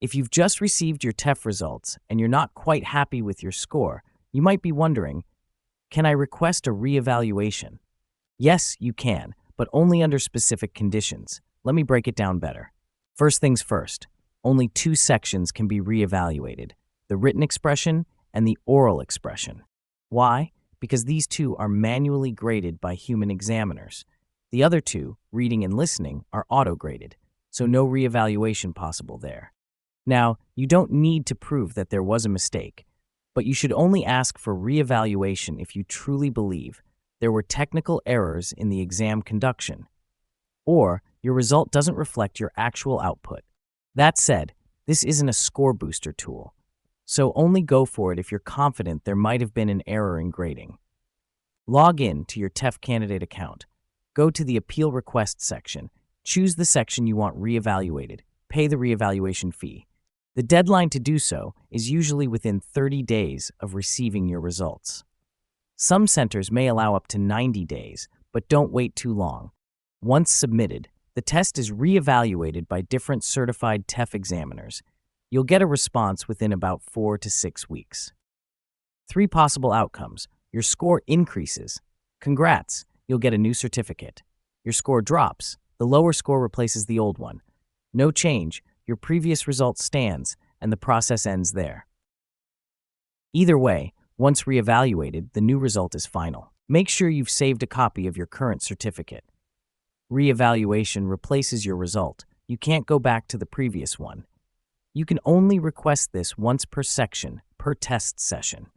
If you've just received your TEF results and you're not quite happy with your score, you might be wondering, can I request a reevaluation? Yes, you can, but only under specific conditions. Let me break it down better. First things first, only two sections can be reevaluated, the written expression and the oral expression. Why? Because these two are manually graded by human examiners. The other two, reading and listening, are auto-graded, so no reevaluation possible there. Now, you don't need to prove that there was a mistake, but you should only ask for reevaluation if you truly believe there were technical errors in the exam conduction, or your result doesn't reflect your actual output. That said, this isn't a score booster tool, so only go for it if you're confident there might have been an error in grading. Log in to your TEF Candidate account. Go to the Appeal Request section, choose the section you want reevaluated, pay the reevaluation fee. The deadline to do so is usually within 30 days of receiving your results. Some centers may allow up to 90 days, but don't wait too long. Once submitted, the test is reevaluated by different certified TEF examiners. You'll get a response within about 4 to 6 weeks. 3 possible outcomes. Your score increases. Congrats, you'll get a new certificate. Your score drops. The lower score replaces the old one. No change. Your previous result stands, and the process ends there. Either way, once reevaluated, the new result is final. Make sure you've saved a copy of your current certificate. Reevaluation replaces your result. You can't go back to the previous one. You can only request this once per section, per test session.